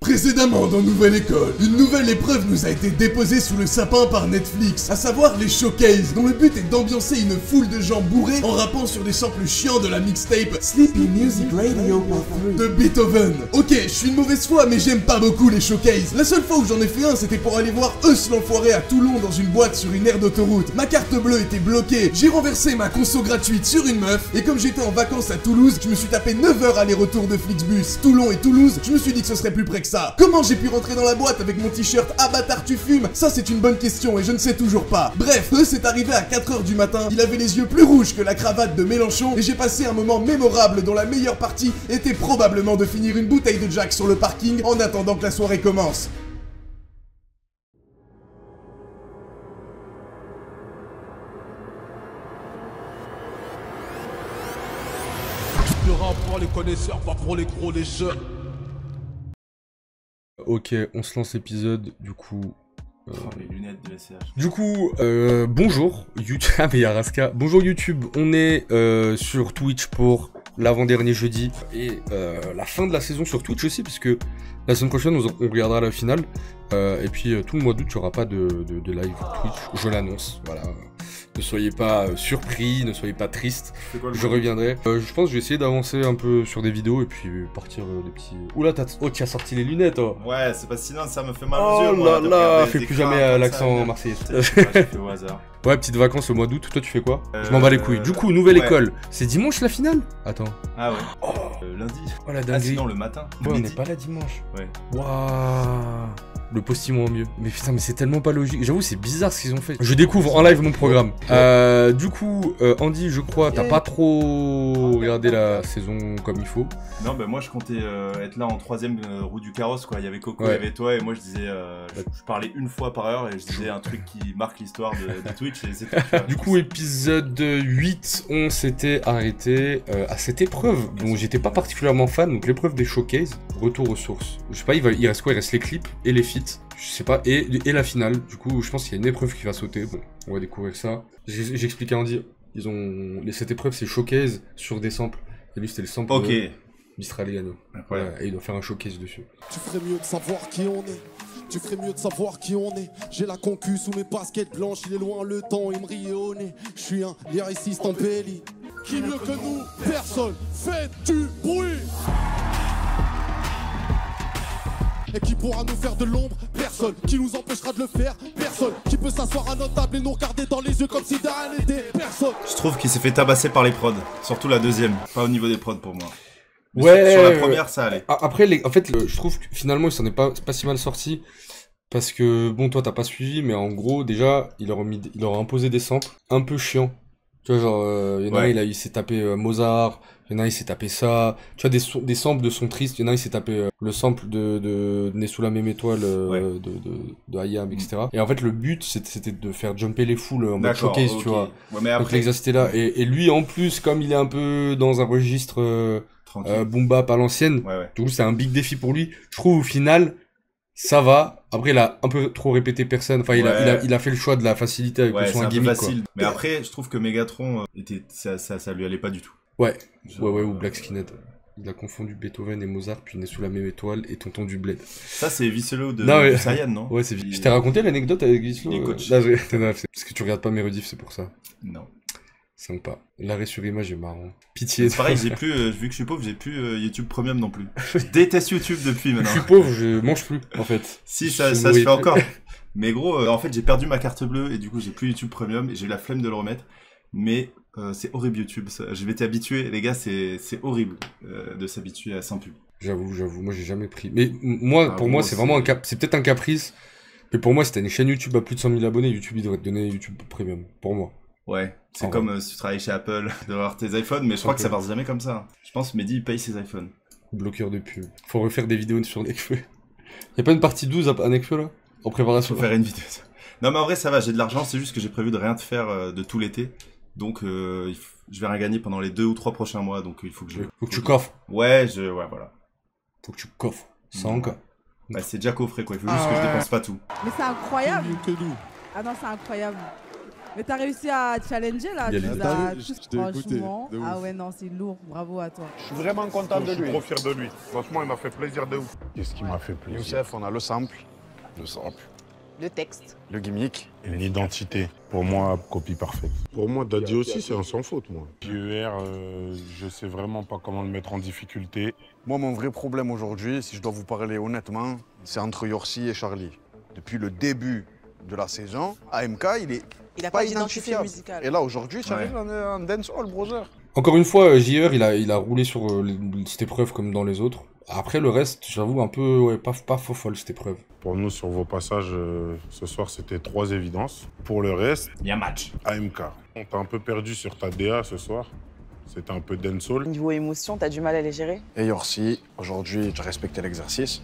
Précédemment dans Nouvelle École, une nouvelle épreuve nous a été déposée sous le sapin par Netflix, à savoir les showcases, dont le but est d'ambiancer une foule de gens bourrés en rappant sur des samples chiants de la mixtape Sleepy Music Radio de Beethoven. Ok, je suis une mauvaise foi, mais j'aime pas beaucoup les showcases. La seule fois où j'en ai fait un, c'était pour aller voir Eus l'enfoiré à Toulon dans une boîte sur une aire d'autoroute. Ma carte bleue était bloquée, j'ai renversé ma conso gratuite sur une meuf, et comme j'étais en vacances à Toulouse, je me suis tapé 9 heures aller-retour de Flixbus, Toulon et Toulouse, je me suis dit que ce serait plus près que ça. Comment j'ai pu rentrer dans la boîte avec mon t-shirt « Ah bâtard tu fumes ?» Ça c'est une bonne question et je ne sais toujours pas. Bref, c'est arrivé à 4h du matin, il avait les yeux plus rouges que la cravate de Mélenchon, et j'ai passé un moment mémorable dont la meilleure partie était probablement de finir une bouteille de Jack sur le parking en attendant que la soirée commence. Le rap pour les connaisseurs, pas pour les gros les jeunes. Ok, on se lance l'épisode, du coup... Oh, les lunettes de SCH. Du coup, bonjour YouTube, ah mais y'a Raska. Bonjour YouTube, on est sur Twitch pour l'avant-dernier jeudi et la fin de la saison sur Twitch aussi, puisque la semaine prochaine on regardera la finale. Et puis tout le mois d'août, il n'y aura pas de live Twitch, je l'annonce, voilà. Ne soyez pas surpris, ne soyez pas tristes, je reviendrai. Je pense que je vais essayer d'avancer un peu sur des vidéos et puis partir des petits... Oula, tu as sorti les lunettes, oh. Ouais, c'est pas sinon ça me fait mal aux yeux. Oh là là, fais plus jamais l'accent marseillais. J'ai fait au hasard. Ouais, petite vacances au mois d'août, toi tu fais quoi? Je m'en bats les couilles. Du coup, nouvelle école. C'est dimanche la finale? Attends. Ah ouais. Lundi. Oh la Ah dinguerie. sinon le matin. Ouais, on n'est pas là dimanche. Ouais. Waouh. Le postillon en mieux. Mais putain, mais c'est tellement pas logique. J'avoue, c'est bizarre ce qu'ils ont fait. Je découvre en live mon programme. Du coup, Andy, je crois, t'as pas trop regardé la saison comme il faut. Non, bah moi je comptais être là en troisième roue du carrosse, quoi. Il y avait Coco, il y avait toi, et moi je disais, je parlais une fois par heure et je disais un truc qui marque l'histoire de Twitch, et c'est tout. Du coup, épisode 8, on s'était arrêté à cette épreuve dont j'étais pas particulièrement fan, donc l'épreuve des showcases, retour aux sources. Je sais pas, il reste quoi? Il reste les clips et les feats. Je sais pas, et la finale. Du coup, je pense qu'il y a une épreuve qui va sauter. Bon, on va découvrir ça. J'expliquais à Andy, cette épreuve, c'est showcase sur des samples. Et lui, c'était le sample de Mistral et Gano. Voilà, et il doit faire un showcase dessus. Tu ferais mieux de savoir qui on est. Tu ferais mieux de savoir qui on est. J'ai la concu sous mes baskets blanches. Il est loin le temps, il me rit au nez. Je suis un lyriciste en belly. Qui mieux que nous? Personne. Faites du bruit. Et qui pourra nous faire de l'ombre? Personne. Qui nous empêchera de le faire? Personne. Qui peut s'asseoir à notre table et nous regarder dans les yeux comme si de rien n'était? Personne. Je trouve qu'il s'est fait tabasser par les prods. Surtout la deuxième. Pas au niveau des prods pour moi. Mais ouais. Sur la première, ça allait. Après, en fait, je trouve que finalement, il s'en est pas si mal sorti. Parce que, bon, toi, t'as pas suivi, mais en gros, déjà, il leur a imposé des samples un peu chiants. Tu vois, genre, il y en a un, il s'est tapé Mozart. Il y en a un, il s'est tapé ça. Tu vois, des samples de sons tristes. Il y en a un, il s'est tapé le sample de Né sous la même étoile de Hayam, etc. Et en fait, le but, c'était de faire jumper les foules en mode showcase, tu vois. Ouais, mais après... Donc l'exercice était là. Et lui, en plus, comme il est un peu dans un registre boom bap à l'ancienne, du coup, c'est un big défi pour lui. Je trouve, au final, ça va. Après, il a un peu trop répété personne. Enfin, il a fait le choix de la facilité avec le son à gimmick, facile. Mais après, je trouve que Megatron, ça lui allait pas du tout. Ouais, ou Black Skinhead. Il a confondu Beethoven et Mozart, puis Né sous la même étoile et Tonton du Bled. Ça, c'est Visselo de Saiyan, non? Ouais, c'est Je t'ai raconté l'anecdote avec Visselo. Parce que tu regardes pas mes rediffs, c'est pour ça. Non. Sympa. L'arrêt sur image est marrant. Pitié. C'est pareil, vu que je suis pauvre, j'ai plus YouTube Premium non plus. Je déteste YouTube depuis maintenant. Je suis pauvre, je mange plus, en fait. Si, ça se fait encore. Mais gros, en fait, j'ai perdu ma carte bleue et du coup, j'ai plus YouTube Premium et j'ai eu la flemme de le remettre. Mais c'est horrible YouTube. Je m'étais habitué, les gars, c'est horrible de s'habituer à sans pub. J'avoue, moi j'ai jamais pris. Mais moi, pour moi, c'est vraiment c'est peut-être un caprice. Mais pour moi, si t'as une chaîne YouTube à plus de 100 000 abonnés, YouTube, il devrait te donner YouTube Premium. Pour moi. Ouais, c'est comme si tu travailles chez Apple, d'avoir tes iPhones, mais je crois que ça passe jamais comme ça. Je pense que Mehdi, il paye ses iPhones. Bloqueur de pub. Faut refaire des vidéos sur Nekfeu. Y'a pas une partie 12 à Nekfeu, là? En préparation. Faut faire une vidéo. Non, mais en vrai, ça va, j'ai de l'argent, c'est juste que j'ai prévu de rien te faire de tout l'été. Donc, je vais rien gagner pendant les 2 ou 3 prochains mois, donc il faut que Faut que tu coffres. Ouais, voilà. Faut que tu coffres. 100 cas. Bah, c'est déjà coffré, quoi. Il faut juste que je dépense pas tout. Mais c'est incroyable. Ah non, c'est incroyable. Mais t'as réussi à challenger là, Il y a tu les nous T'as as vu, tous, je t'ai écouté, franchement. de ouf. Ah ouais, non, c'est lourd, bravo à toi. Je suis vraiment content de Je suis lui. trop fier de lui. Franchement, il m'a fait plaisir de ouf. Qu'est-ce qui m'a fait plaisir? Youssef, on a le sample, Le sample. Le texte. le gimmick. Une identité. Pour moi, copie parfaite. Pour moi, Daddy aussi, c'est un sans faute, moi. JER, je sais vraiment pas comment le mettre en difficulté. Moi, mon vrai problème aujourd'hui, si je dois vous parler honnêtement, c'est entre Yorsi et Charlie. Depuis le début de la saison, AMK, Il n'a pas pas d'identité identifiable. musicale. Et là, aujourd'hui, Charlie, on est en dancehall, brother. Encore une fois, JR, il a roulé sur cette épreuve comme dans les autres. Après, le reste, j'avoue, un peu, ouais, pas faux folle cette épreuve. Pour nous, sur vos passages, ce soir, c'était 3 évidences. Pour le reste, Il y a match. AMK. On t'a un peu perdu sur ta DA ce soir. C'était un peu dancehall. Niveau émotion, t'as du mal à les gérer. Et Yorsi, aujourd'hui, j'ai respecté l'exercice.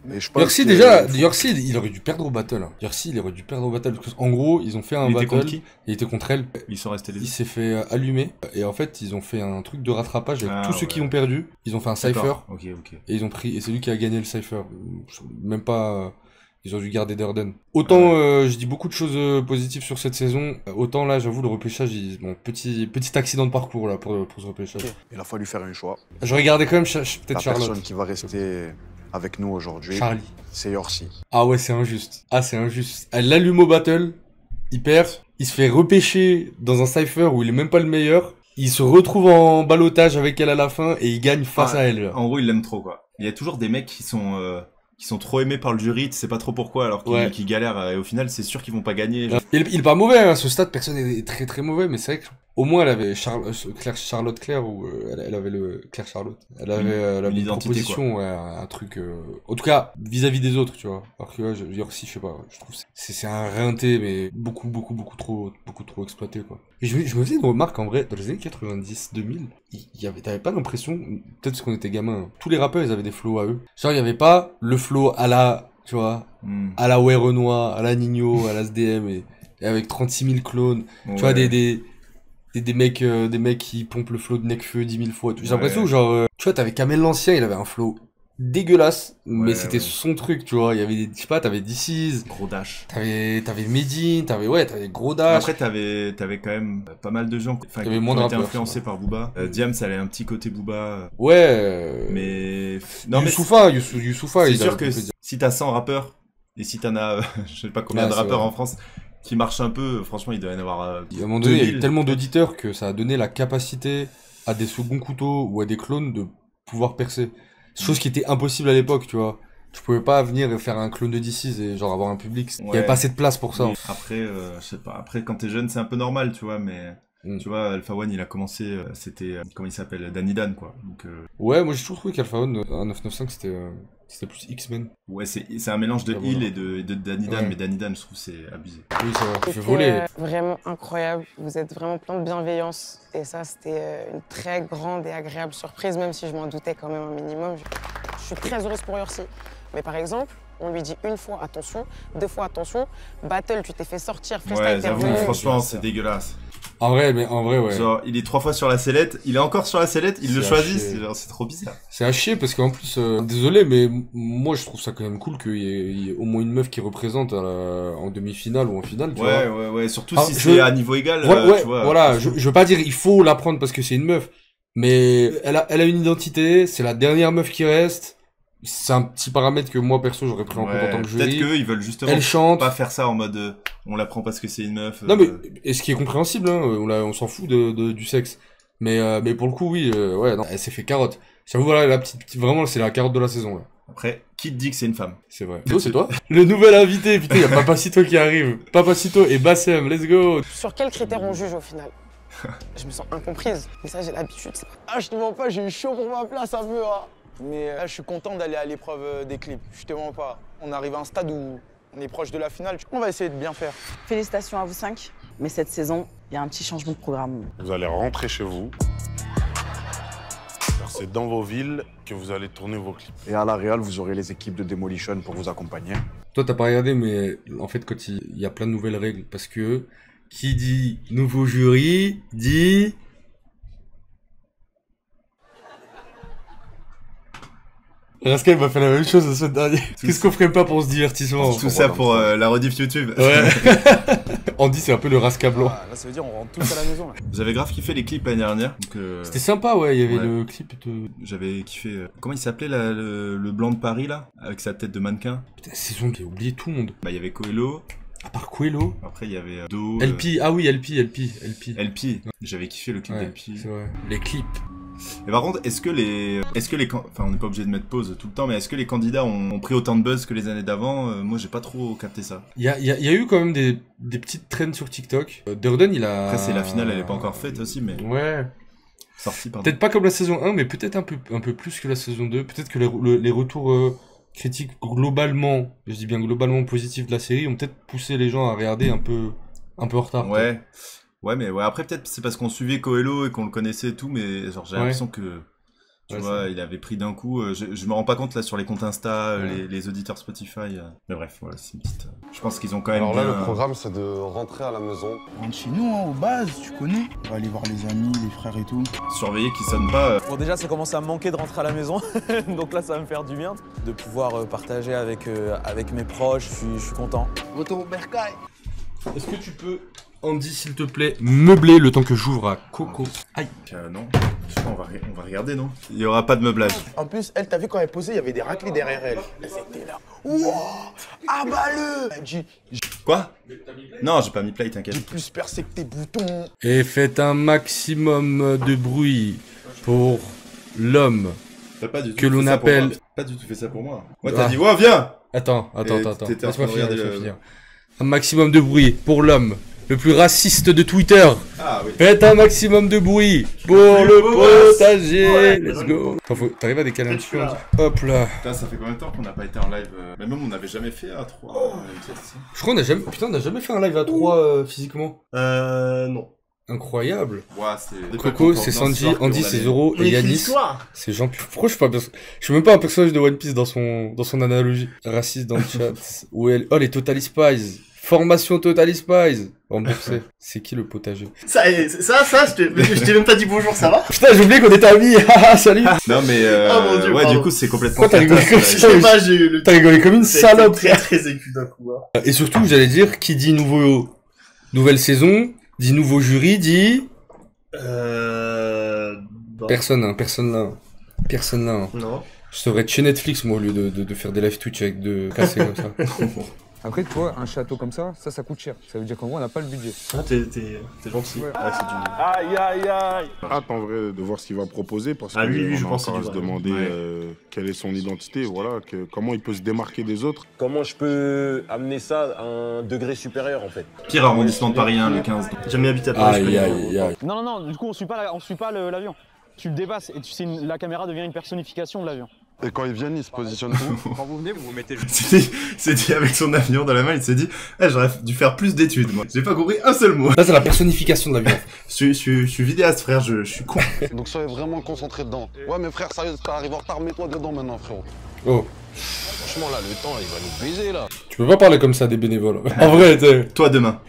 Mais je pense Yorsi, que- déjà, Yorsi, il aurait dû perdre au battle. Hein. Yorsi, il aurait dû perdre au battle. Parce qu'en gros, ils ont fait un Il était contre battle. qui? Il était contre elle. Ils sont restés les Il deux. s'est fait allumer. Et en fait, ils ont fait un truc de rattrapage avec Ah, tous ceux ouais. qui ont perdu. Ils ont fait un cypher. D'accord. Ok, ok. Et ils ont pris. Et c'est lui qui a gagné le cypher. Même pas. Ils ont dû garder Durden. Autant je dis beaucoup de choses positives sur cette saison, autant là, j'avoue, le repêchage, bon, petit accident de parcours là pour ce repêchage. Il a fallu faire un choix. Je regardais quand même La peut-être Charlotte. personne qui va rester avec nous aujourd'hui, Charlie. c'est Yorsi. Ah ouais, c'est injuste. Ah, c'est injuste. Elle l'allume au battle, il perd, il se fait repêcher dans un cypher où il est même pas le meilleur. Il se retrouve en ballottage avec elle à la fin et il gagne face Ah, à elle. En gros, il l'aime trop, quoi. Il y a toujours des mecs qui sont trop aimés par le jury, tu sais pas trop pourquoi, alors qu'ils Ouais. qu'ils galèrent, et au final, c'est sûr qu'ils vont pas gagner. Il est pas mauvais, hein. Ce stade, personne est très très mauvais, mais c'est vrai qu'au moins elle avait Charlotte Claire ou elle avait le Claire Charlotte. Elle avait Une une identité, proposition, ouais, un truc. En tout cas, vis-à-vis des autres, tu vois. Alors que Yorsi, je sais pas, je trouve que c'est un rinté, mais beaucoup trop exploité, quoi. Et je me faisais une remarque en vrai, dans les années 90-2000, t'avais pas l'impression, peut-être parce qu'on était gamins, tous les rappeurs ils avaient des flows à eux. Genre il y avait pas le flow à la, tu vois, à la Ouais Renoir, à la Nino, à la SDM et avec 36 000 clones. Ouais. Tu vois, des mecs qui pompent le flow de Nekfeu 10 000 fois. J'ai l'impression Ouais. que genre, tu vois, t'avais Kamel l'ancien, il avait un flow dégueulasse, mais Ouais, c'était ouais. son truc, tu vois. Il y avait je sais pas, t'avais DC's, Gros dash. t'avais Medine, t'avais gros dash. Après, t'avais quand même pas mal de gens qui T'avais ont moins de été rappeurs, influencés par Booba. Diams, elle a un petit côté Booba. Ouais. Mais... Youssoufa, c'est il sûr a- que si t'as 100 rappeurs, et si t'en as, je sais pas combien Ouais, de c'est rappeurs vrai. en France, qui marchent un peu, franchement, il doit y en avoir... À un moment donné, il y a eu 2000. tellement d'auditeurs que ça a donné la capacité à des seconds couteaux ou à des clones de pouvoir percer. Chose qui était impossible à l'époque, tu vois. Tu pouvais pas venir faire un clone de DC's et genre avoir un public. Il y Ouais. avait pas assez de place pour ça. Mais après, je sais pas. Après, quand t'es jeune, c'est un peu normal, tu vois. Mais tu vois, Alpha One, il a commencé. C'était comment il s'appelle, Danny Dan, quoi. Donc. Ouais, moi j'ai toujours trouvé qu'Alpha One, un 995, c'était plus X-Men. Ouais, c'est un mélange de Ouais, Hill voilà. et de Danny Dan, Ouais. mais Danny Dan, je trouve c'est abusé. Oui, ça va. Il fait C'était, voler. vraiment incroyable. Vous êtes vraiment plein de bienveillance. Et ça, c'était une très grande et agréable surprise, même si je m'en doutais quand même un minimum. Je suis très heureuse pour Yorsi. Mais par exemple, on lui dit une fois attention, deux fois attention. Battle, tu t'es fait sortir, freestyle, Ouais, t'es j'avoue, revenu. franchement, c'est dégueulasse. En vrai, ouais. Genre, il est 3 fois sur la sellette, il est encore sur la sellette, il le C'est choisit, haché. c'est trop bizarre. C'est à chier parce qu'en plus, désolé, mais moi je trouve ça quand même cool qu'il y ait au moins une meuf qui représente en demi-finale ou en finale, tu vois. Ouais, surtout Ah, si c'est à niveau égal, Voilà, tu vois. voilà, je veux pas dire il faut la prendre parce que c'est une meuf, mais elle a une identité, c'est la dernière meuf qui reste. C'est un petit paramètre que moi perso j'aurais pris en compte en tant que jury. Peut-être qu'eux, ils veulent justement Elle chante. pas faire ça en mode on la prend parce que c'est une meuf. Non mais et ce qui est compréhensible, hein, on s'en fout du sexe. Mais pour le coup oui, ouais, non, elle s'est fait carotte. J'avoue voilà la vraiment c'est la carotte de la saison là. Après, qui te dit que c'est une femme? C'est vrai. Oh, c'est toi. Le nouvel invité, putain, y a Papacito qui arrive. Papacito et Bassem, let's go. Sur quels critères on juge au final? Je me sens incomprise. Mais ça, j'ai l'habitude. C'est pas... Ah, je te mens pas, j'ai eu chaud pour ma place un peu. Hein. Mais là, je suis content d'aller à l'épreuve des clips. Je te mens pas. On arrive à un stade où on est proche de la finale. On va essayer de bien faire. Félicitations à vous 5. Mais cette saison, il y a un petit changement de programme. Vous allez rentrer chez vous. Car c'est dans vos villes que vous allez tourner vos clips. Et à la Real, vous aurez les équipes de Demolition pour vous accompagner. Toi, t'as pas regardé, mais en fait, quand il y a plein de nouvelles règles, parce que qui dit nouveau jury dit. Rascal m'a fait la même chose la semaine dernière. Qu'est-ce qu'on ferait pas pour ce divertissement? Tout ça pour la rediff YouTube. Ouais. Andy, c'est un peu le Raska blanc. Ah, là, ça veut dire on rentre tous à la maison. Là. J'avais grave kiffé les clips l'année dernière. C'était sympa, ouais, il y avait le clip de... J'avais kiffé... comment il s'appelait le blanc de Paris, là? Avec sa tête de mannequin. Putain, saison qui a oublié tout le monde. Bah, il y avait Coelho. À part Coelho. Après, il y avait Do. LP, ah oui, LP. LP. J'avais kiffé le clip ouais, d'LP. C'est vrai. Les clips. Et par contre, est-ce que les, enfin, on n'est pas obligé de mettre pause tout le temps, mais est-ce que les candidats ont pris autant de buzz que les années d'avant? Moi, j'ai pas trop capté ça. Il y a eu quand même des petites trends sur TikTok. Durden, il a... Après, c'est la finale, elle est pas encore faite aussi, mais... Ouais. Sorti, pardon. Peut-être pas comme la saison 1, mais peut-être un peu plus que la saison 2. Peut-être que les retours critiques globalement, je dis bien globalement positifs de la série, ont peut-être poussé les gens à regarder un peu en retard. Ouais. Ouais, mais ouais, après, peut-être c'est parce qu'on suivait Coelho et qu'on le connaissait et tout, mais genre, j'ai l'impression que, tu vois, il avait pris d'un coup, je me rends pas compte là sur les comptes Insta, les auditeurs Spotify, mais bref, voilà, c'est une petite, je pense qu'ils ont quand même Alors bien... là, le programme, c'est de rentrer à la maison. On rentre chez nous, hein, aux bases, tu connais. On va aller voir les amis, les frères et tout. Surveiller qu'ils sonnent pas. Bon, déjà, ça commence à me manquer de rentrer à la maison, donc là, ça va me faire du bien. De pouvoir partager avec mes proches, je suis content. Retour au bercail. Est-ce que tu peux, Andy, s'il te plaît, meubler le temps que j'ouvre à Coco? Aïe. Non, on va regarder, non? Il y aura pas de meublage. En plus, elle, t'as vu quand elle posait, il y avait des raclés derrière elle. Elle était là. Wouah, ah bah le. Quoi? Non, j'ai pas mis play, t'inquiète. J'ai plus percé que tes boutons. Et faites un maximum de bruit pour l'homme que l'on appelle... Pas du tout fait ça pour moi. Ouais, t'as dit, ouais, viens! Attends. Laisse-moi finir. Un maximum de bruit pour l'homme le plus raciste de Twitter. Ah oui. Faites un maximum de bruit pour le potager. Ouais, let's go. T'arrives à décaler un petit peu. Hop là. Putain, ça fait combien de temps qu'on n'a pas été en live? Mais même on n'avait jamais fait à 3. Je crois qu'on a jamais... Putain, on n'a jamais fait un live à 3 physiquement. Non. Incroyable. Ouais, Coco, c'est Sanji, Andy, c'est Zoro et Yanis. C'est Jean. Pourquoi je suis même pas un personnage de One Piece dans son analogie. Raciste dans le chat. Oh, les Totally Spies. Formation Totally Spies. Remboursé. C'est qui le potager? Ça, je t'ai même pas dit bonjour, ça va? Putain, j'ai oublié qu'on était amis. Salut. Non mais mon Dieu, ouais, pardon. du coup, c'est complètement... T'as rigolé comme ça? Je sais pas, j'ai eu le... T'as rigolé comme une salope. Très écu d'un coup. Hein. Et surtout, j'allais dire, qui dit nouvelle saison, dit nouveau jury, dit... Bon. Personne là. Non. Je devrais être chez Netflix, moi, au lieu de faire des live Twitch avec de casser comme ça. Après, tu vois, un château comme ça coûte cher. Ça veut dire qu'en gros, on n'a pas le budget. Ah, t'es gentil. Ouais. Ouais, c'est du... Aïe. Hâte en vrai de voir ce qu'il va proposer parce que lui, je on a pense encore à qu'il se va. demander quelle est son identité, voilà, comment il peut se démarquer des autres. Comment je peux amener ça à un degré supérieur en fait? Pire arrondissement de Paris 1, le 15. J'ai jamais habité à Paris. Non, du coup on suit pas l'avion. Tu le dépasses et la caméra devient une personnification de l'avion. Et quand ils viennent, ils se positionnent où? Quand vous venez, vous vous mettez... C'est dit avec son avion dans la main, il s'est dit j'aurais dû faire plus d'études, moi. J'ai pas compris un seul mot. Là, c'est la personnification de l'avion. Je suis vidéaste, frère, je suis con. Donc soyez vraiment concentrés dedans. Ouais, mais frère, sérieux, t'arrives en retard, mets-toi dedans maintenant, frérot. Oh. Franchement, là, le temps, il va nous baiser, là. Tu peux pas parler comme ça des bénévoles. En vrai, t'es... Toi, demain.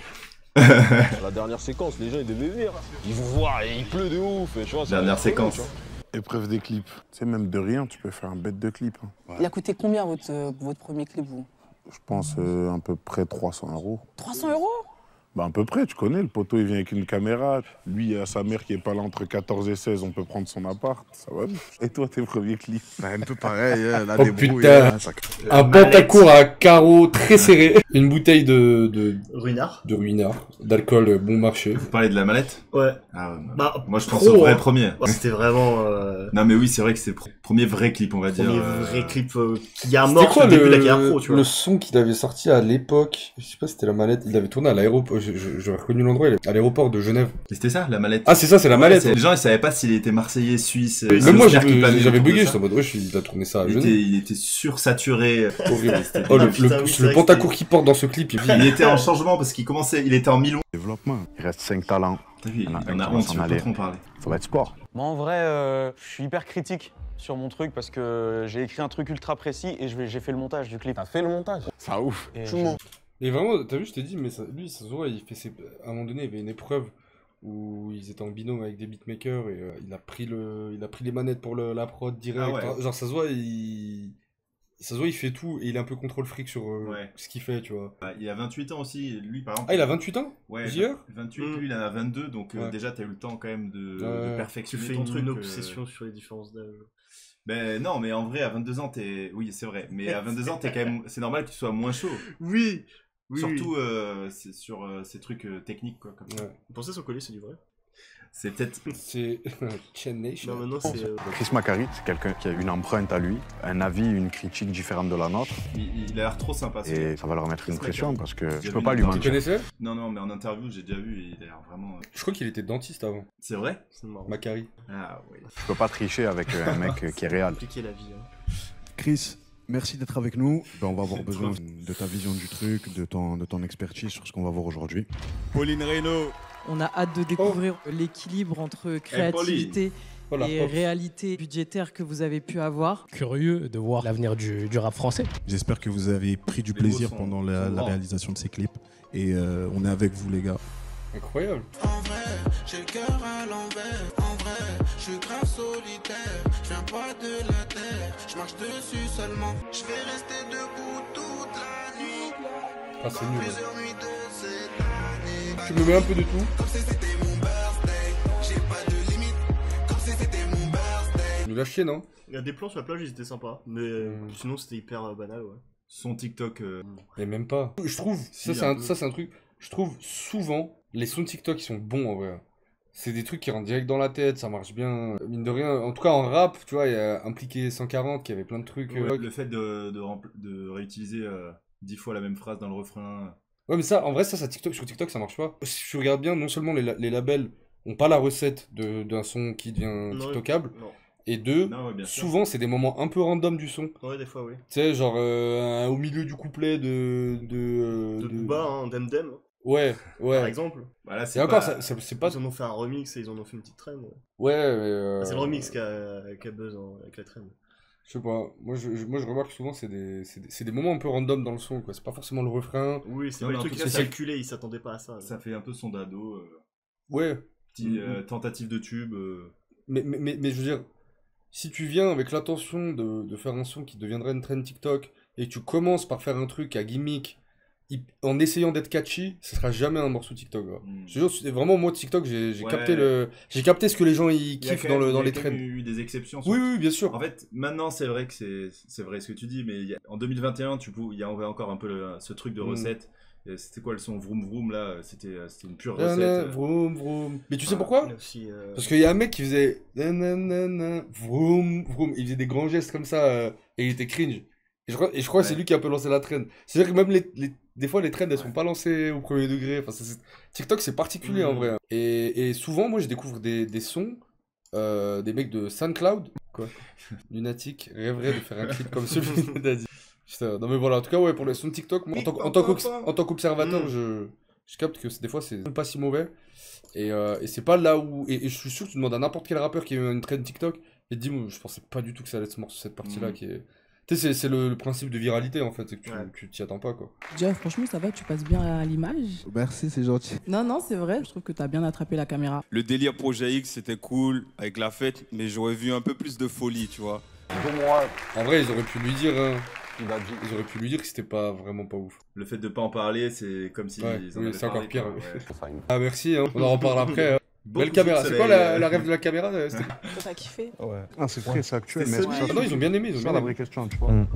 La dernière séquence, les gens, ils devaient venir. Ils vont voir, et il pleut de ouf, tu vois. Dernière séquence. Épreuve des clips. Tu sais, même de rien, tu peux faire un bête de clip. Hein. Il a coûté combien votre premier clip, vous? Je pense à peu près 300 €. 300 €? Bah à peu près, tu connais, le poteau il vient avec une caméra, lui il a sa mère qui est pas là entre 14 et 16, on peut prendre son appart, ça va. Et toi tes premiers clips? Bah, un peu pareil, la oh putain, un pantacourt à carreaux très serré, une bouteille de Ruinard, d'alcool bon marché. Vous parlez de la mallette? Ouais. Ah ouais. Bah, moi je pense au vrai premier. C'était vraiment... Non mais oui, c'est vrai que c'est le premier vrai clip, on va dire. Premier vrai clip qui a amorce le début de la carrière pro, tu vois. Le son qu'il avait sorti à l'époque, je sais pas si c'était la mallette, il avait tourné à l'aéroport, j'aurais reconnu l'endroit, il est à l'aéroport de Genève. C'était ça, la mallette? Ah c'est ça, c'est la mallette. Les gens ils savaient pas s'il était marseillais, suisse. Même moi j'avais bugué, j'étais en mode wesh, il a tourné ça à Genève. Il était sursaturé. Horrible. Oh le pantacourt qu'il porte dans ce clip. Il était en changement parce qu'il commençait, il était en mi-long. Développement. Il reste 5 talents. T'as vu, il y en a honte, tu veux pas trop en parler. Ça va être sport. Moi en vrai, je suis hyper critique sur mon truc parce que j'ai écrit un truc ultra précis et j'ai fait le montage du clip. T'as fait le montage? Ça ouf. Et vraiment, t'as vu, je t'ai dit, mais ça, lui, ça se voit, il fait à un moment donné, il y avait une épreuve où ils étaient en binôme avec des beatmakers et il a pris les manettes pour la prod direct. Ah ouais. Genre, ça se voit, il Ça se voit, il fait tout et il est un peu contrôle fric sur ce qu'il fait, tu vois. Il a 28 ans aussi, lui par exemple. Ah, il a 28 ans? Ouais, JR 28, lui il en a 22, donc déjà t'as eu le temps quand même de perfectionner tu fais ton truc. une obsession sur les différences d'âge. Ben non, mais en vrai, à 22 ans, oui, c'est vrai, mais à 22 ans, t'es quand même... c'est normal que tu sois moins chaud. Oui. Surtout c'est sur ces trucs techniques, quoi. Comme ça. Vous pensez son collier, c'est du vrai? C'est peut-être... C'est Chain Nation. Non, maintenant c'est... Chris Macari, c'est quelqu'un qui a une empreinte à lui, un avis, une critique différente de la nôtre. Il a l'air trop sympa. Et ça va leur mettre une pression parce que je peux vu pas lui mentir. Tu connaissais? Non, mais en interview, j'ai déjà vu et il a l'air vraiment... Je crois qu'il était dentiste avant. C'est vrai? C'est marrant. Macari. Ah oui. Je peux pas tricher avec un mec qui est réel. Compliqué la vie. Chris, merci d'être avec nous. On va avoir besoin de ta vision du truc, de ton expertise sur ce qu'on va voir aujourd'hui. Pauline Reynaud. On a hâte de découvrir l'équilibre entre créativité et réalité budgétaire que vous avez pu avoir. Curieux de voir l'avenir du rap français. J'espère que vous avez pris du plaisir pendant la réalisation de ces clips. Et on est avec vous, les gars. Incroyable. En vrai, j'ai le cœur à l'envers. En vrai, je suis grave solitaire. Je viens pas de la terre. Je marche dessus seulement. Je vais rester debout toute la nuit. Ah, c'est nul. Plusieurs nuits de cette année. Tu me mets un peu de tout. Comme si c'était mon birthday. J'ai pas de limite. Comme si c'était mon birthday. Nul à chier, non? Il y a des plans sur la plage, ils étaient sympas. Mais sinon, c'était hyper banal, ouais. Son TikTok... Mais même pas. Je trouve, ça c'est un truc... Je trouve souvent, les sons TikTok, ils sont bons, en vrai. C'est des trucs qui rentrent direct dans la tête, ça marche bien. Mine de rien, en tout cas en rap, tu vois, il y a Impliqué 140 qui avait plein de trucs. Ouais, le fait de réutiliser 10 fois la même phrase dans le refrain. Ouais, mais ça, en vrai, ça TikTok, sur TikTok, ça marche pas. Si tu regardes bien, non seulement les labels ont pas la recette d'un son qui devient TikTokable, et deux, souvent, c'est des moments un peu random du son. Ouais, des fois, oui. Tu sais, genre au milieu du couplet de Booba, hein, Dem. Ouais. Par exemple. Bah là, c'est encore, c'est pas... Ils en ont fait un remix et ils en ont fait une petite traîne. Ouais, mais... C'est le remix qui a buzz avec la traîne. Je sais pas, moi je remarque souvent c'est des moments un peu random dans le son, quoi. C'est pas forcément le refrain. Oui, c'est des trucs qui sont calculés, ils s'attendaient pas à ça. Ça fait un peu son dado. Ouais. Petit tentative de tube. Mais je veux dire, si tu viens avec l'intention de faire un son qui deviendrait une trend TikTok, et que tu commences par faire un truc à gimmick, en essayant d'être catchy, ce sera jamais un morceau TikTok. Je te jure, vraiment, moi, TikTok, j'ai capté ce que les gens ils kiffent dans les trends. Il y a eu des exceptions. Oui, bien sûr. En fait, maintenant, c'est vrai que c'est vrai ce que tu dis, mais en 2021, il y avait encore un peu ce truc de recette. C'était quoi le son Vroom Vroom là? C'était une pure recette. Vroom Vroom. Mais tu sais pourquoi? Parce qu'il y a un mec qui faisait Vroom Vroom. Il faisait des grands gestes comme ça et il était cringe. Et je crois que c'est lui qui a un peu lancé la trend. C'est-à-dire que même des fois, les trends, elles sont pas lancées au premier degré. Enfin, TikTok, c'est particulier en vrai. Et souvent, moi, je découvre des sons, des mecs de SoundCloud. Quoi? Lunatique rêverait de faire un clip comme celui de Daddy. Putain, non mais voilà, en tout cas, ouais, pour les sons de TikTok, moi, en tant qu'observateur, je capte que des fois, c'est pas si mauvais. Et c'est pas là où... Et je suis sûr que tu demandes à n'importe quel rappeur qui a eu une trend TikTok, et te dit, moi, je pensais pas du tout que ça allait être cette partie-là qui est... Tu sais, c'est le principe de viralité en fait, c'est que tu t'y attends pas quoi. Jeff, franchement, ça va, tu passes bien à l'image. Merci, c'est gentil. Non, c'est vrai, je trouve que t'as bien attrapé la caméra. Le délire Projet X, c'était cool avec la fête, mais j'aurais vu un peu plus de folie, tu vois. En vrai, ils auraient pu lui dire, ils auraient pu lui dire que c'était pas vraiment pas ouf. Le fait de pas en parler, c'est comme si ils en avaient c'est encore parlé, pire. quoi, Ah merci, on en reparle après. Belle caméra, c'est quoi la rêve de la caméra? T'as kiffé? Ouais. Ah, c'est vrai, c'est actuel. Mais non, ils ont bien aimé. C'est la vraie question, tu vois. Moi,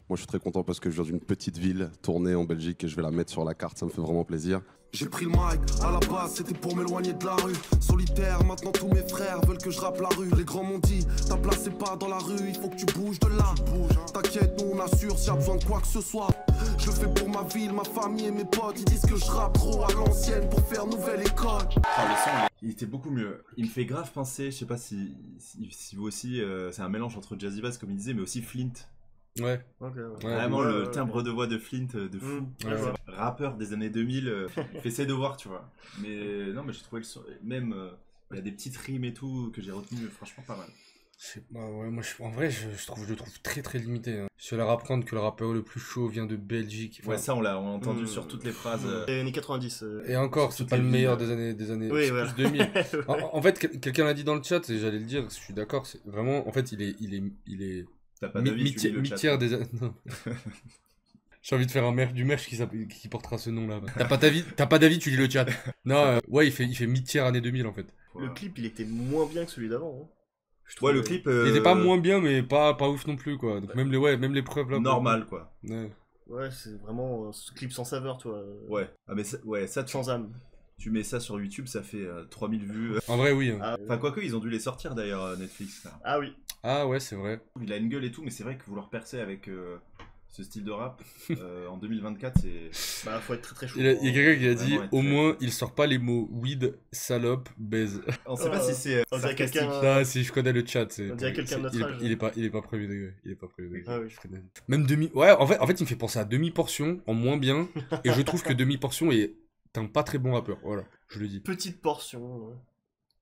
je suis très content parce que je viens d'une petite ville tournée en Belgique et je vais la mettre sur la carte. Ça me fait vraiment plaisir. J'ai pris le mic, à la base c'était pour m'éloigner de la rue. Solitaire, maintenant tous mes frères veulent que je rappe la rue. Les grands m'ont dit, ta place c'est pas dans la rue, il faut que tu bouges de là. T'inquiète, nous on assure s'il y a besoin de quoi que ce soit. Je le fais pour ma ville, ma famille et mes potes. Ils disent que je rappe trop à l'ancienne pour faire nouvelle école. Ah, le son, il était beaucoup mieux. Il me fait grave penser, je sais pas si vous aussi, c'est un mélange entre Jazzy Bass comme il disait, mais aussi Flint. Ouais. Vraiment le timbre de voix de Flint de fou. Rappeur des années 2000, fait ses devoirs, tu vois. Mais non, mais j'ai trouvé le son, même il y a des petites rimes et tout que j'ai retenu, franchement pas mal. Moi, en vrai, je le trouve très très limité. Hein. Je vais leur apprendre que le rappeur le plus chaud vient de Belgique. Enfin, ouais, ça on l'a entendu sur toutes les phrases. Les années 90. Et encore, c'est pas le meilleur des années oui, c'est plus 2000. En fait, quelqu'un l'a dit dans le chat et j'allais le dire, je suis d'accord. C'est vraiment, en fait, il est T'as pas d'avis, tu lis le chat. Mi-tiers des... Non. J'ai envie de faire du merch qui portera ce nom-là. T'as pas d'avis, tu lis le chat. Non, ouais, il fait mi-tiers année 2000 en fait. Le clip, il était moins bien que celui d'avant. Hein. Ouais, le clip. Il était pas moins bien, mais pas ouf non plus, quoi. Donc même les preuves là. Normal, quoi. Ouais, c'est vraiment ce clip sans saveur, toi. Ouais. Ah, mais ça sans âme. Tu mets ça sur YouTube, ça fait 3000 vues. En vrai, oui. Enfin, quoique, ils ont dû les sortir d'ailleurs, Netflix. Là. Ah oui. Ah ouais, c'est vrai. Il a une gueule et tout, mais c'est vrai que vouloir percer avec ce style de rap en 2024, c'est. Bah, faut être très très chaud. Il y a quelqu'un qui a dit au moins, il sort pas les mots weed, salope, baise. On sait pas si c'est. On dirait quelqu'un. Non, si je connais le chat. On dirait quelqu'un de notre âge. Il est pas premier degré. Il est pas premier degré. Ah oui. Même demi. Ouais, en fait, il me fait penser à demi-portion en moins bien. Et je trouve que demi-portion est un pas très bon rappeur. Voilà, je le dis. Petite portion.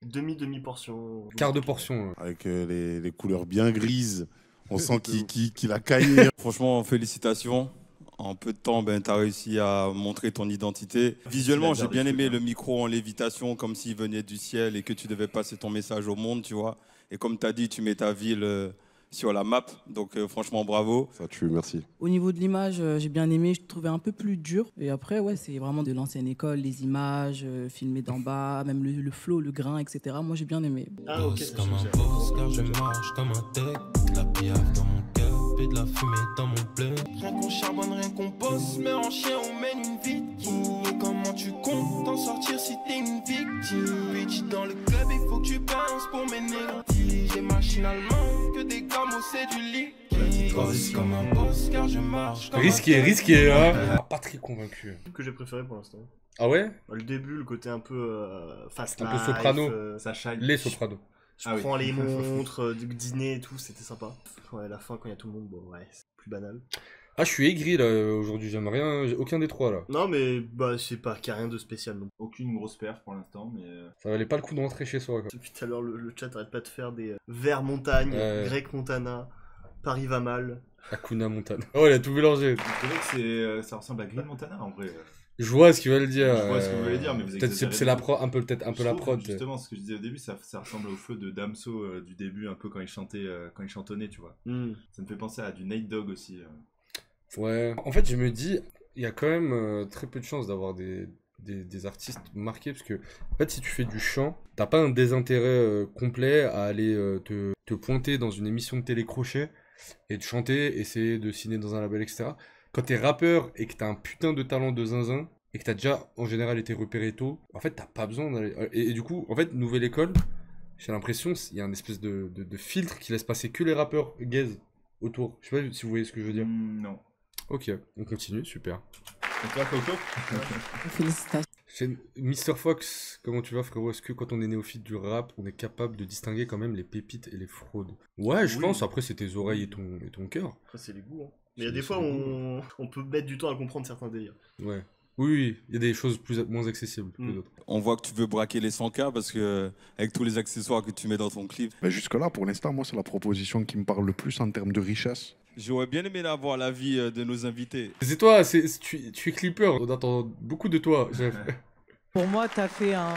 Demi-portion. Quart de portion. Avec les couleurs bien grises. On sent qu'il a caillé. Franchement, félicitations. En peu de temps, tu as réussi à montrer ton identité. Visuellement, j'ai bien aimé le micro en lévitation, comme s'il venait du ciel et que tu devais passer ton message au monde, tu vois. Et comme tu as dit, tu mets ta ville sur la map. Donc franchement, bravo. Ça tue, merci. Au niveau de l'image, j'ai bien aimé. Je trouvais un peu plus dur. Et après, ouais, c'est vraiment de l'ancienne école, les images, filmées d'en bas, même le flow, le grain, etc. Moi, j'ai bien aimé. Ah, ok. Comme un boss, car je marche comme un tech. La piaffe dans mon cœur et de la fumée dans mon bleu. Rien qu'on charbonne, rien qu'on bosse, mais en chien, on mène une vie de king. Et comment tu comptes t'en sortir si t'es une victime? Bitch, dans le club, il faut que tu penses pour mener l'anti. J'ai machinalement que des gamos, c'est du liquide. Comme un boss, car je marche comme risqué, hein. Pas très convaincu. Que j'ai préféré pour l'instant. Ah ouais? Le début, le côté un peu fast life, un peu soprano. ça shine. Les sopranos. Je prends les montres, du dîner et tout, c'était sympa. Ouais, la fin, quand il y a tout le monde, bon, ouais, c'est plus banal. Ah, je suis aigri là aujourd'hui, j'aime rien, aucun des trois là. Non, mais bah, c'est pas qu'il y a rien de spécial non. Aucune grosse perf pour l'instant, mais. Ça valait pas le coup de rentrer chez soi quoi. Depuis tout à l'heure, le chat arrête pas de faire des Vert Montagne, Grec Montana, Paris va mal. Hakuna Montana. Oh, il a tout mélangé. C'est vrai que ça ressemble à Green Montana en vrai. Je vois ce qu'il veut le dire. Je vois ce que vous voulez dire, mais vous peut-être c'est la un peu la prod. Justement, ce que je disais au début, ça ressemble au flow de Damso du début, un peu quand il chantait, quand il chantonnait, tu vois. Ça me fait penser à du Nate Dogg aussi. Ouais. En fait, je me dis, il y a quand même très peu de chances d'avoir des artistes marqués, parce que en fait, si tu fais du chant, t'as pas un désintérêt complet à aller te pointer dans une émission de télé crochet et de chanter, essayer de signer dans un label, etc. Quand t'es rappeur et que t'as un putain de talent de zinzin et que t'as déjà en général été repéré tôt, en fait t'as pas besoin d'aller... Et du coup, en fait, nouvelle école, j'ai l'impression qu'il y a un espèce de filtre qui laisse passer que les rappeurs gays autour. Je sais pas si vous voyez ce que je veux dire. Non. Ok, on continue, super. Et toi, Coco? Félicitations. Mr. Fox, comment tu vas frérot? Est-ce que quand on est néophyte du rap, on est capable de distinguer quand même les pépites et les fraudes? Ouais, je pense, après c'est tes oreilles et ton cœur. Après c'est les goûts, hein. Mais il y a des fois où on peut mettre du temps à comprendre certains délires. Ouais. Oui, il y a des choses moins accessibles que d'autres. On voit que tu veux braquer les 100K parce que avec tous les accessoires que tu mets dans ton clip. Mais jusque-là, pour l'instant, moi, c'est la proposition qui me parle le plus en termes de richesse. J'aurais bien aimé avoir l'avis de nos invités. C'est toi, tu es clipper, on attend beaucoup de toi, chef. Pour moi, t'as fait un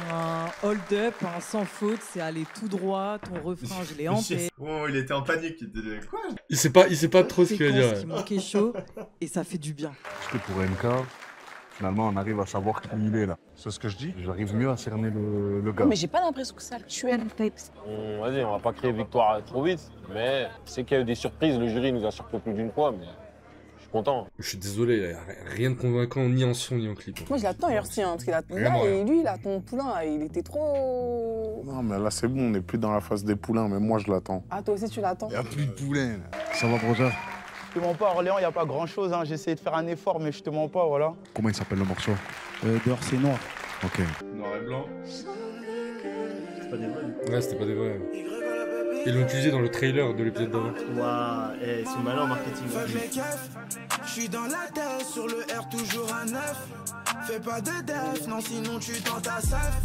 hold-up, un sans faute, c'est aller tout droit, ton refrain, je l'ai en tête. Oh, il était en panique, il était quoi? Il sait pas trop ce qu'il va dire. Il manquait chaud, et ça fait du bien. Parce que pour MK, finalement, on arrive à savoir qui il est là. C'est ce que je dis. J'arrive mieux à cerner le gars. Mais j'ai pas l'impression que ça le tue. Vas-y, on va pas créer victoire trop vite, mais c'est qu'il y a eu des surprises. Le jury nous a surpris plus d'une fois, mais je suis content. Je suis désolé, il y a rien de convaincant ni en son ni en clip. Moi, je l'attends, Ursi, parce qu'il a là, et lui, là, ton poulain, là, il était trop. Non, mais là, c'est bon, on n'est plus dans la phase des poulains, mais moi, je l'attends. Ah, toi aussi, tu l'attends? Il n'y a plus de poulain, là. Ça va, brother? Je te mens pas, Orléans, il n'y a pas grand-chose. Hein. J'ai essayé de faire un effort, mais je te mens pas, voilà. Comment il s'appelle le morceau? Dehors, c'est noir. Ok. Noir et blanc. C'est pas des vrais. Ouais, c'était pas des vrais. Ils l'ont utilisé dans le trailer de l'épisode d'avant. Waouh, ils sont malins en marketing. Je suis dans la tête, sur le R toujours à 9. Fais pas de def, non sinon tu tentes ta sef.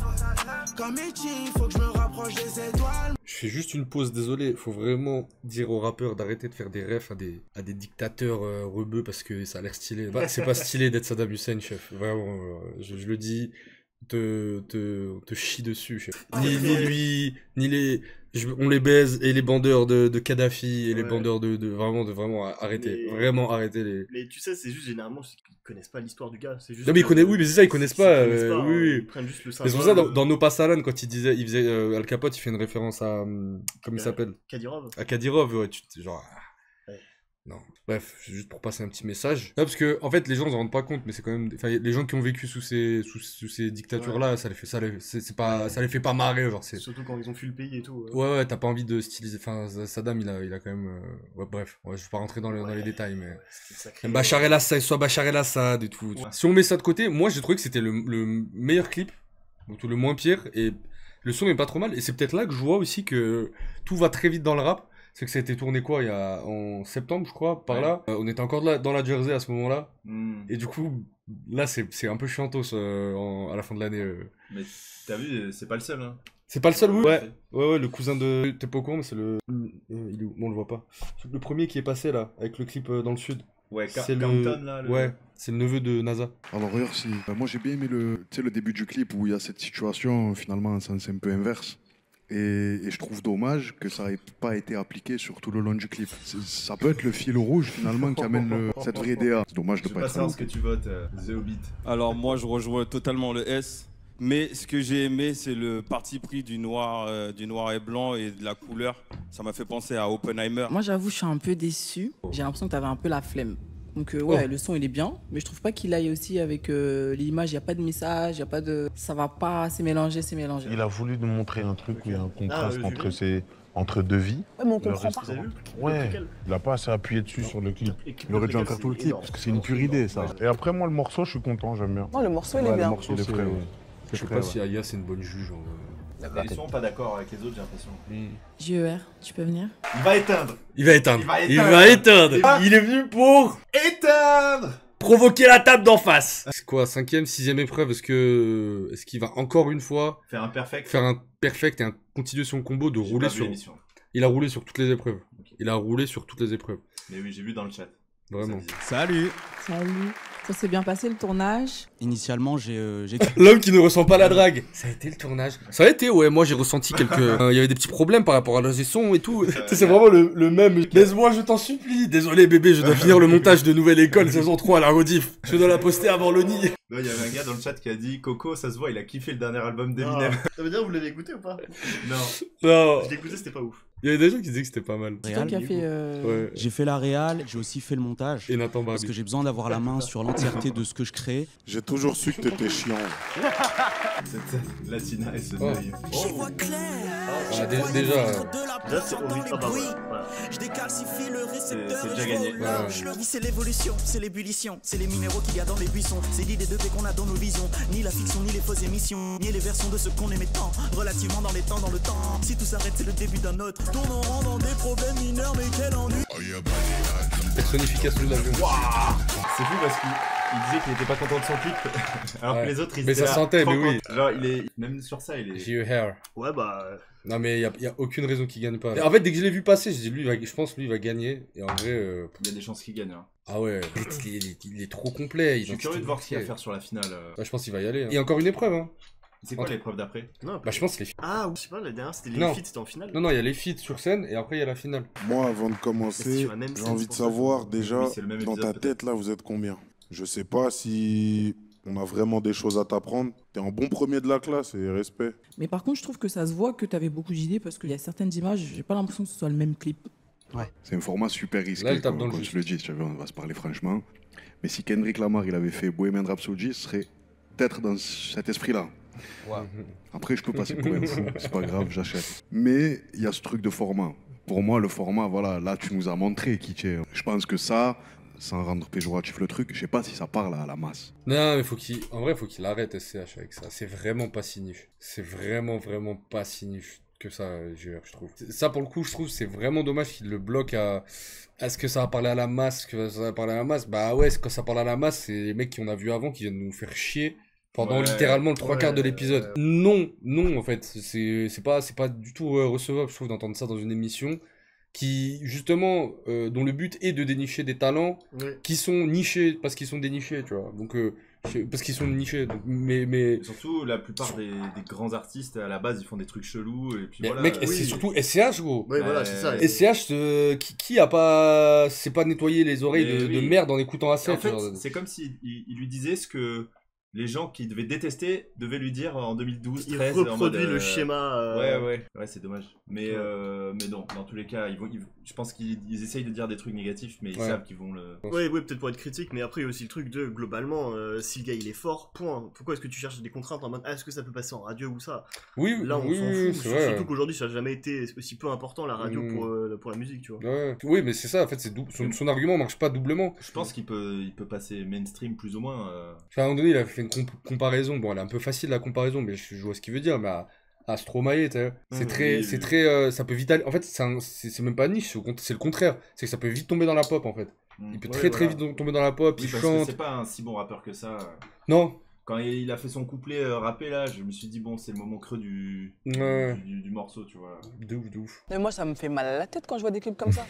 Comme Ichi, faut que je me rapproche des étoiles. Je fais juste une pause, désolé. Faut vraiment dire aux rappeurs d'arrêter de faire des refs à des dictateurs rebeux parce que ça a l'air stylé. Bah, c'est pas stylé d'être Saddam Hussein, chef. Vraiment, je le dis. te chie dessus. Ni lui, ni les... on les baise, et les bandeurs de Kadhafi, et les bandeurs de vraiment arrêter. Vraiment arrêter les... Mais tu sais, c'est juste généralement, ils connaissent pas l'histoire du gars. Juste non mais oui mais c'est ça, ils connaissent pas. Ils prennent juste le symbole. C'est pour ça, dans No Pasaran, quand il faisait Al Capote, il fait une référence à... comment il s'appelle? Kadyrov. À Kadyrov, ouais, genre... Non. Bref, juste pour passer un petit message. Non, parce que, en fait, les gens s'en rendent pas compte, mais c'est quand même... Enfin, les gens qui ont vécu sous ces dictatures-là, ça les fait pas marrer, genre, c'est... Surtout quand ils ont fui le pays et tout. Ouais, t'as pas envie de styliser... Enfin, Saddam, il a quand même... Ouais, bref, je vais pas rentrer dans les détails, mais... Bachar el-Assad, soit Bachar el-Assad et tout. Si on met ça de côté, moi, j'ai trouvé que c'était le meilleur clip, ou tout le moins pire, et le son est pas trop mal, et c'est peut-être là que je vois aussi que tout va très vite dans le rap. C'est que ça a été tourné en septembre, je crois, par là. On était encore dans la Jersey à ce moment-là. Et du coup, là, c'est un peu chiantos à la fin de l'année. Mais t'as vu, c'est pas le seul. Hein. C'est pas le seul, oui. Ouais, le cousin de... T'es pas au courant, mais c'est le... il est où? Bon, on le voit pas. C'est le premier qui est passé, là, avec le clip dans le sud. Ouais, c'est Compton, là. Ouais, c'est le neveu de NASA. Alors, Ursi, moi j'ai bien aimé le début du clip où il y a cette situation, finalement, un sens un peu inverse. Et je trouve dommage que ça n'ait pas été appliqué sur tout le long du clip. Ça peut être le fil rouge finalement qui amène cette vraie DA. C'est dommage de pas être savoir ce que tu votes, The Hobbit. Alors moi je rejoins totalement le S. Mais ce que j'ai aimé, c'est le parti pris du noir et blanc et de la couleur. Ça m'a fait penser à Oppenheimer. Moi j'avoue, je suis un peu déçu. J'ai l'impression que tu avais un peu la flemme. Donc le son il est bien, mais je trouve pas qu'il aille aussi avec l'image, il n'y a pas de message, il y a pas de... Ça va pas, c'est mélangé. Il a voulu nous montrer un truc où il y a un contraste entre deux vies. Ouais, mais on comprend pas. Ouais, il a pas assez appuyé dessus sur le clip. Il aurait dû en faire tout le clip, parce que c'est une pure idée ça. Et après moi le morceau, je suis content, j'aime bien. Non, le morceau il est bien. Le morceau il est prêt, Je sais pas si Aya c'est une bonne juge. Ils sont pas d'accord avec les autres, j'ai l'impression. JER, tu peux venir? Il va éteindre. Il va éteindre. Il est venu pour éteindre. Provoquer la table d'en face. C'est quoi, 5e, 6e épreuve? Est-ce qu'il va encore une fois faire un perfect et continuer son combo de rouler sur... Il a roulé sur toutes les épreuves. Mais oui, j'ai vu dans le chat. Vraiment. Salut. Ça s'est bien passé le tournage? Initialement, j'ai... L'homme qui ne ressent pas la drague. Ça a été le tournage. Ça a été, ouais. Moi, j'ai ressenti quelques... Il y avait des petits problèmes par rapport à l'ingé son et tout. C'est vraiment le même. Laisse-moi, je t'en supplie. Désolé, bébé, je dois finir le montage de Nouvelle École saison 3 à la rediff. Je dois la poster avant le nid. Il y avait un gars dans le chat qui a dit Coco, ça se voit, il a kiffé le dernier album d'Eminem. Ça veut dire vous l'avez écouté ou pas? Non. Je l'ai écouté, c'était pas ouf. Il y avait des gens qui disaient que c'était pas mal. J'ai fait la réal, j'ai aussi fait le montage. Et Nathan Barbi. Parce que j'ai besoin d'avoir la main sur l'entièreté de ce que je crée. J'ai toujours su que t'étais chiant. Cette Latina et ce œil. J'y vois déjà, c'est horrible. Je décalcifie le récepteur. C'est déjà gagné. C'est l'évolution, c'est l'ébullition, c'est les minéraux qu'il y a dans les buissons. C'est l'idée de paix qu'on a dans nos visions. Ni la fiction, ni les fausses émissions, ni les versions de ce qu'on aimait tant. Relativement dans les temps, dans le temps. Si tout s'arrête, c'est le début d'un autre. Tourne en rang dans des problèmes mineurs, mais quel ennui. Personnification de l'avion. C'est fou parce qu'il disait qu'il était pas content de son clip. Alors que les autres, ils mais étaient ça sentait, mais oui. Genre, même sur ça, il est... J'ai eu hair. Ouais, bah... Non, mais il y a aucune raison qu'il gagne pas. En fait, dès que je l'ai vu passer, je dis, je pense lui, il va gagner. Et en vrai... Il y a des chances qu'il gagne. Hein. Ah ouais, il est trop complet. Je suis curieux de voir ce qu'il va faire sur la finale. Je pense qu'il va y aller. Hein. Il y a encore une épreuve, hein. C'est quoi l'épreuve d'après? Je pense les feats. Ah, je sais pas, la dernière c'était les feats, c'était en finale. Non, il y a les feats sur scène et après il y a la finale. Moi, avant de commencer, j'ai envie de savoir déjà, dans ta tête là, vous êtes combien? Je sais pas si on a vraiment des choses à t'apprendre. T'es un bon premier de la classe et respect. Mais par contre, je trouve que ça se voit que t'avais beaucoup d'idées parce qu'il y a certaines images, j'ai pas l'impression que ce soit le même clip. Ouais. C'est un format super risqué, là, comme je le dis, on va se parler franchement. Mais si Kendrick Lamar il avait fait Bohemian Rhapsody, ce serait peut-être dans cet esprit-là. Ouais. Après, je peux passer pour un fou, c'est pas grave, j'achète. Mais il y a ce truc de format. Pour moi, le format, voilà, là, tu nous as montré qui tu es. Je pense que ça, sans rendre péjoratif le truc, je sais pas si ça parle à la masse. Non, mais en vrai, faut qu'il arrête SCH avec ça. C'est vraiment pas si niche. C'est vraiment pas si niche que ça, je trouve. Ça, pour le coup, je trouve, c'est vraiment dommage qu'il le bloque à... Est-ce que ça va parler à la masse? Bah ouais, quand ça parle à la masse, c'est les mecs qu'on a vus avant qui viennent nous faire chier pendant littéralement le 3/4 de l'épisode. Non, en fait, c'est pas du tout recevable, je trouve, d'entendre ça dans une émission qui justement dont le but est de dénicher des talents qui sont nichés parce qu'ils sont dénichés, tu vois. Donc parce qu'ils sont nichés. Donc, mais surtout la plupart des grands artistes à la base ils font des trucs chelous et puis mais voilà. Mec, c'est surtout SCH gros. Ouais, voilà, c'est ça. SCH qui a pas s'est pas nettoyé les oreilles de merde en écoutant assez. En fait, c'est comme si il lui disait ce que les gens qui devaient détester devaient lui dire en 2012, 13. Il reproduit le schéma. Ouais, c'est dommage. Mais non, dans tous les cas, je pense qu'ils essayent de dire des trucs négatifs, mais ils savent qu'ils vont le. Ouais, peut-être pour être critique, mais après il y a aussi le truc de globalement, si le gars il est fort, point. Pourquoi est-ce que tu cherches des contraintes en mode est-ce que ça peut passer en radio ou ça? Oui, là on s'en fout. Vrai. Surtout qu'aujourd'hui ça n'a jamais été aussi peu important la radio pour la musique, tu vois. Ouais. Oui, mais c'est ça, en fait, son argument marche pas doublement. Je pense qu'il peut passer mainstream plus ou moins. À un moment donné, il a fait une comparaison. Bon, elle est un peu facile la comparaison, mais je vois ce qu'il veut dire. Mais à Stromae, c'est très, ça peut vite aller. En fait, c'est même pas niche, c'est le contraire. C'est que ça peut vite tomber dans la pop en fait. Il peut très vite tomber dans la pop. Il parce chante. que c'est pas un si bon rappeur que ça. Non. Quand il a fait son couplet rappé là, je me suis dit bon, c'est le moment creux du morceau, tu vois. De ouf. Mais moi, ça me fait mal à la tête quand je vois des clips comme ça.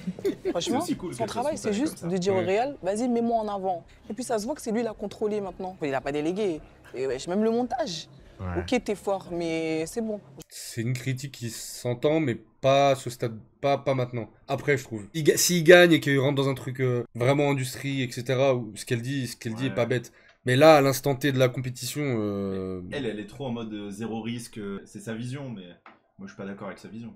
Franchement, cool son travail, c'est juste de dire au réel, vas-y, mets-moi en avant. Et puis ça se voit que c'est lui qui l'a contrôlé maintenant. Il a pas délégué. Et même le montage. Ouais. Ok, t'es fort, mais c'est bon. C'est une critique qui s'entend, mais pas à ce stade, pas maintenant. Après, je trouve. S'il gagne et qu'il rentre dans un truc vraiment industrie, etc., où ce qu'elle dit est pas bête. Mais là, à l'instant T de la compétition... Elle est trop en mode zéro risque. C'est sa vision, mais moi, je suis pas d'accord avec sa vision.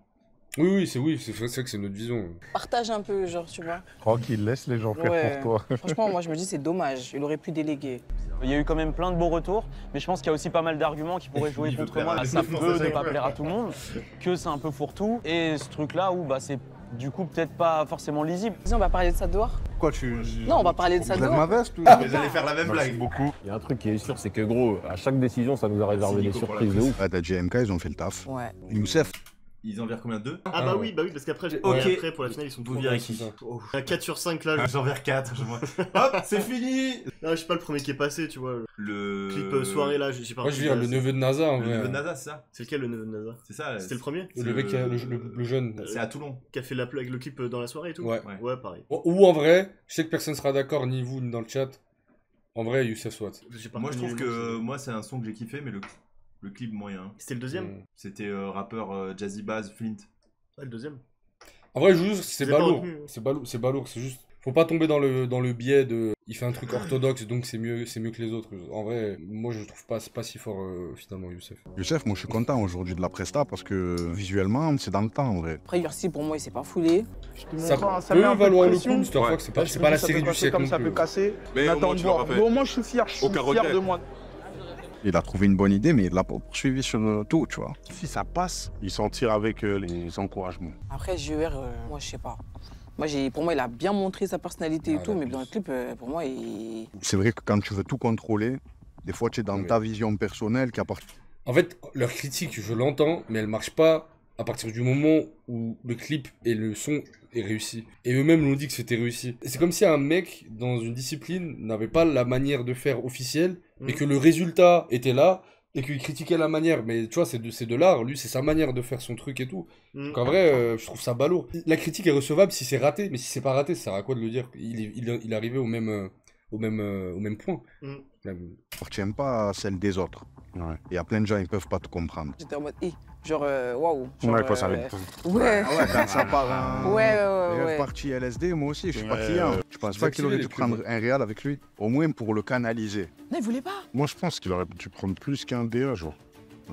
Oui, c'est vrai que c'est notre vision. Partage un peu, genre, tu vois. Tranquille, laisse les gens faire pour toi. Franchement, moi, je me dis, c'est dommage. Il aurait pu déléguer. Il y a eu quand même plein de bons retours, mais je pense qu'il y a aussi pas mal d'arguments qui pourraient jouer contre moi. Ça peut ne pas plaire à tout le monde, que c'est un peu fourre-tout. Et ce truc-là où c'est du coup peut-être pas forcément lisible. Vas-y, on va parler de ça dehors. Quoi, Non, on va parler de ça dehors. ma veste ou... Vous allez faire la même blague. Beaucoup. Il y a un truc qui est sûr, c'est que gros, à chaque décision, ça nous a réservé des surprises de ouf. T'as GMK, ils ont fait le taf. Ouais. Youssef. Ils en virent combien? 2? Ah bah oui, parce qu'après, après pour la finale, ils sont tous virés qui. À 4 sur 5 là. J'en vire 4. Hop, c'est fini. Non, je sais pas le premier qui est passé, tu vois. Le clip soirée là, je sais pas. Moi, je veux dire le neveu de NASA en vrai. Le neveu de NASA, c'est ça? C'est lequel le neveu de NASA? C'est ça. C'était le premier? Le mec, le jeune. C'est à Toulon. Qui a fait avec le clip dans la soirée et tout? Ouais, pareil. Ou en vrai, je sais que personne sera d'accord, ni vous, ni dans le chat. En vrai, Youssef Swat. Moi, je trouve que c'est un son que j'ai kiffé, mais le clip moyen. C'était le deuxième? C'était rappeur Jazzy Bass, Flint. Ah, le deuxième. En vrai, juste, c'est balourd. C'est balourd, c'est juste. Faut pas tomber dans le biais de. Il fait un truc orthodoxe, donc c'est mieux que les autres. En vrai, moi je trouve pas si fort finalement, Youssef. Youssef, moi je suis content aujourd'hui de la presta parce que visuellement, c'est dans le temps en vrai. Après, Ursi, pour moi, il s'est pas foulé. Ça peut valoir le coup, cette fois que c'est pas la série du siècle. Comme ça peut casser. Mais attends de voir. Au moins, je suis fier de moi. Il a trouvé une bonne idée, mais il l'a pas poursuivi sur tout, tu vois. Si ça passe, il s'en tire avec les encouragements. Après, JER, moi, je sais pas. Pour moi, il a bien montré sa personnalité et tout, mais dans le clip, pour moi, il... C'est vrai que quand tu veux tout contrôler, des fois, tu es dans ta vision personnelle qui appartient... En fait, leur critique, je l'entends, mais elle marche pas à partir du moment où le clip et le son est réussi. Et eux-mêmes l'ont dit que c'était réussi. C'est comme si un mec, dans une discipline, n'avait pas la manière de faire officielle, et que le résultat était là, et qu'il critiquait la manière. Mais tu vois, c'est de l'art. Lui, c'est sa manière de faire son truc et tout. Donc en vrai, je trouve ça balourd. La critique est recevable si c'est raté, mais si c'est pas raté, ça sert à quoi de le dire? Il est arrivé au même point. Appartient pas à celle des autres. Il y a plein de gens, ils peuvent pas te comprendre. J'étais en mode, genre, waouh. Ouais, quand ça arrive. Ouais. Quand ça part ouais. Parti LSD, moi aussi, je suis pas client. Je pense pas qu'il aurait dû prendre un réal avec lui. Au moins pour le canaliser. Non, il voulait pas. Moi, je pense qu'il aurait dû prendre plus qu'un DA, genre.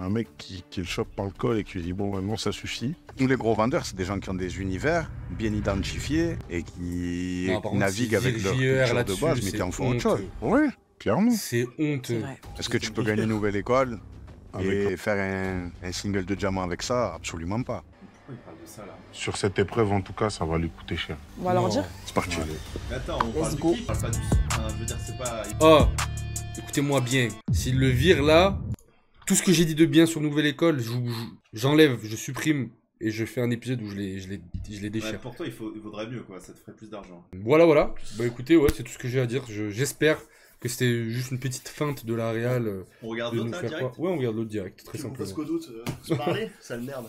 Un mec qui le chope par le col et qui lui dit bon, maintenant ça suffit. Tous les gros vendeurs, c'est des gens qui ont des univers bien identifiés et qui naviguent avec leur culture de base, mais qui en font autre chose. Oui, clairement. C'est honteux. Est-ce que tu peux gagner une nouvelle école et faire un single de diamant avec ça? Absolument pas. Pourquoi il parle de ça là? Sur cette épreuve, en tout cas, ça va lui coûter cher. On va leur dire? C'est parti. Mais attends, on parle du clip, on parle pas du son. Enfin, je veux dire, c'est pas... Oh, écoutez-moi bien. S'il le vire là, tout ce que j'ai dit de bien sur Nouvelle École, j'enlève, je supprime et je fais un épisode où je les déchire. Ouais, pour toi, il vaudrait mieux, quoi. Ça te ferait plus d'argent. Voilà. Bah écoutez, ouais, c'est tout ce que j'ai à dire. J'espère que c'était juste une petite feinte de la Real. On regarde l'autre, là, direct? Ouais, on regarde l'autre direct, très simplement. Parce qu'au doute, se parler, ça le merde.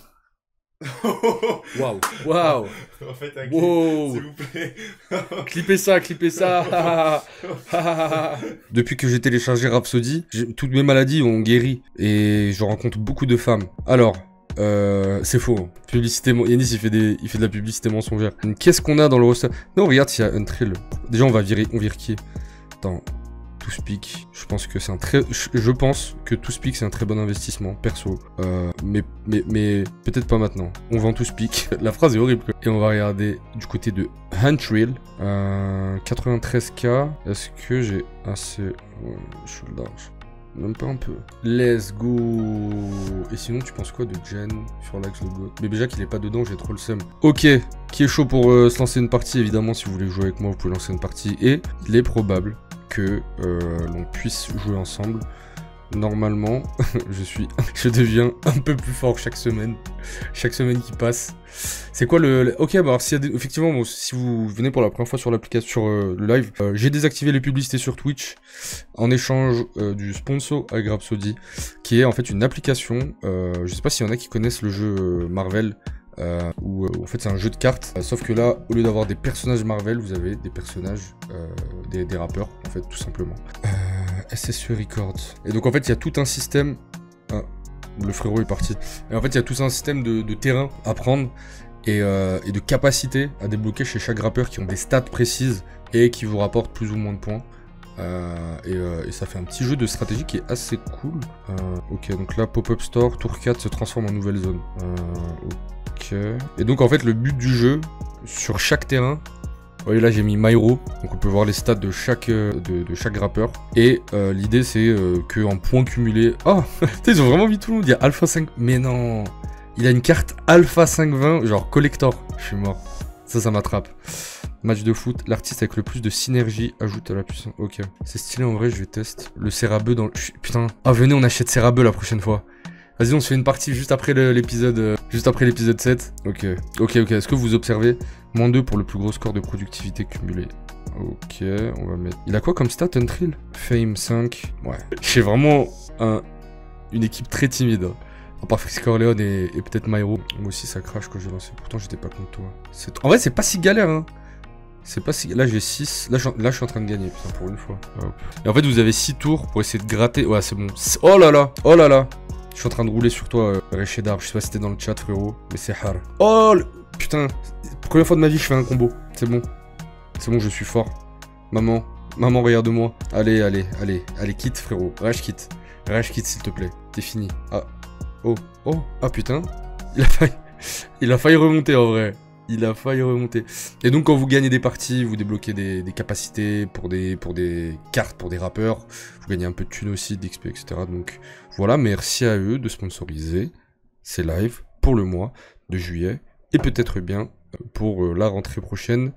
Waouh, waouh. En fait, un wow. s'il vous plaît. Clippez ça, clippez ça. Depuis que j'ai téléchargé Rhapsody, toutes mes maladies ont guéri et je rencontre beaucoup de femmes. Alors, c'est faux. Hein. Publicité, Yanis il fait de la publicité mensongère. Qu'est-ce qu'on a dans le roster? Non, regarde s'il y a un trill. Déjà on vire qui? Attends. ToSpeak, je pense que c'est ToSpeak c'est un très bon investissement perso, mais peut-être pas maintenant. On vend ToSpeak, la phrase est horrible. Et on va regarder du côté de Huntrill, 93K. Est-ce que j'ai assez? Ouais, je suis large. Même pas un peu. Let's go. Et sinon, tu penses quoi de Jen sur l'axe de go? Mais déjà qu'il est pas dedans, j'ai trop le seum. Ok, qui est chaud pour se lancer une partie? Évidemment, si vous voulez jouer avec moi, vous pouvez lancer une partie. Et il est probable que l'on puisse jouer ensemble. Normalement, je deviens un peu plus fort chaque semaine qui passe. C'est quoi ok, bah alors effectivement, bon, si vous venez pour la première fois sur l'application, sur le live, j'ai désactivé les publicités sur Twitch en échange du sponsor avec Rhapsody, qui est en fait une application. Je sais pas s'il y en a qui connaissent le jeu Marvel. Où en fait c'est un jeu de cartes, sauf que là au lieu d'avoir des personnages Marvel, vous avez des personnages, des rappeurs en fait tout simplement. SSE Records. Et donc en fait il y a tout un système. Ah, le frérot est parti. Et en fait il y a tout un système de terrain à prendre et de capacité à débloquer chez chaque rappeur qui ont des stats précises et qui vous rapportent plus ou moins de points. Et ça fait un petit jeu de stratégie qui est assez cool. Ok, donc là Pop-Up Store, tour 4 se transforme en nouvelle zone. Ok. Et donc en fait le but du jeu, sur chaque terrain, vous voyez là j'ai mis Myro, donc on peut voir les stats de chaque rappeur. Et l'idée c'est que en points cumulés... Oh ils ont vraiment mis tout le monde, il y a Alpha 5... Mais non, il a une carte Alpha 520, genre collector. Je suis mort. Ça m'attrape. Match de foot, l'artiste avec le plus de synergie ajoute à la puissance. Ok, c'est stylé en vrai, je vais tester. Le Serabeu dans le... Putain, ah venez on achète Serabeu la prochaine fois. Vas-y, on se fait une partie juste après l'épisode 7. Ok. Est-ce que vous observez -2 pour le plus gros score de productivité cumulé? Ok, on va mettre... Il a quoi comme stat, Untrill? Fame 5. Ouais. J'ai vraiment une équipe très timide. À part Frisk Corleone et peut-être Myro. Moi aussi, ça crache quand j'ai lancé. Pourtant, j'étais pas contre toi. En vrai, c'est pas si galère, hein. C'est pas si... Là, j'ai 6. Là, je suis en train de gagner, putain, pour une fois. Hop. Et en fait, vous avez 6 tours pour essayer de gratter. Ouais, c'est bon. Oh là là. Je suis en train de rouler sur toi, Rechedar. Je sais pas si t'es dans le chat, frérot, mais c'est hard. Oh, putain. Première fois de ma vie, je fais un combo. C'est bon, je suis fort. Maman, regarde-moi. Allez, quitte, frérot. Rage quitte, s'il te plaît. T'es fini. Ah, oh, ah putain. Il a failli remonter en vrai. Et donc quand vous gagnez des parties, vous débloquez des capacités pour des cartes, pour des rappeurs. Vous gagnez un peu de thunes aussi, d'XP, etc. Donc voilà, merci à eux de sponsoriser ces lives pour le mois de juillet. Et peut-être bien pour la rentrée prochaine